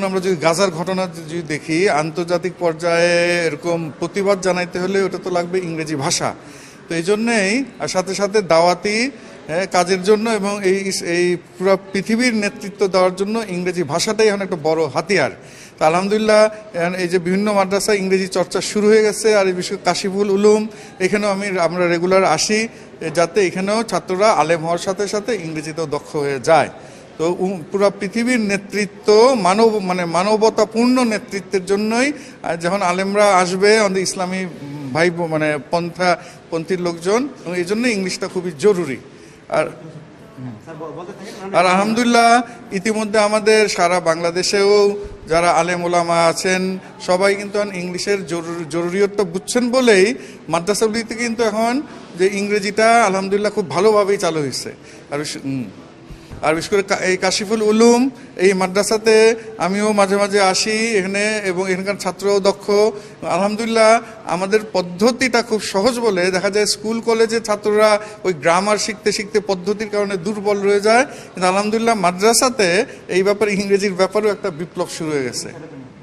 আমরা যদি গাজার ঘটনা যদি দেখি, আন্তর্জাতিক পর্যায়ে এরকম প্রতিবাদ জানাইতে হলে ওটা তো লাগবে ইংরেজি ভাষা। তো এই জন্যেই আর সাথে সাথে দাওয়াতি কাজের জন্য এবং এই পুরো পৃথিবীর নেতৃত্ব দেওয়ার জন্য ইংরেজি ভাষাটাই এখন একটা বড় হাতিয়ার। তো আলহামদুলিল্লাহ এই যে বিভিন্ন মাদ্রাসায় ইংরেজি চর্চা শুরু হয়ে গেছে। আর এই বিষয়ে কাশিফুল উলুম এখানেও আমরা রেগুলার আসি, যাতে এখানেও ছাত্ররা আলেম হওয়ার সাথে সাথে ইংরেজিতেও দক্ষ হয়ে যায়। তো পুরো পৃথিবীর নেতৃত্ব মানবতাপূর্ণ নেতৃত্বের জন্যই যখন আলেমরা আসবে আমাদের ইসলামী ভাই পন্থীর লোকজন, এই জন্য ইংলিশটা খুবই জরুরি। আর আলহামদুলিল্লাহ ইতিমধ্যে আমাদের সারা বাংলাদেশেও যারা আলেম ওলামা আছেন সবাই কিন্তু ইংলিশের জরুরিয়তটা বুঝছেন বলেই মাদ্রাসাগুলিতে কিন্তু এখন যে ইংরেজিটা আলহামদুলিল্লাহ খুব ভালোভাবেই চালু হয়েছে। আর বিশেষ করে এই কাশিফুল উলুম এই মাদ্রাসাতে আমিও মাঝে মাঝে আসি এখানে, এবং এখানকার ছাত্রও দক্ষ। আলহামদুলিল্লাহ আমাদের পদ্ধতিটা খুব সহজ বলে দেখা যায় স্কুল কলেজে ছাত্ররা ওই গ্রামার শিখতে শিখতে পদ্ধতির কারণে দুর্বল রয়ে যায়, কিন্তু আলহামদুলিল্লাহ মাদ্রাসাতে এই ব্যাপারে ইংরেজির ব্যাপারেও একটা বিপ্লব শুরু হয়ে গেছে।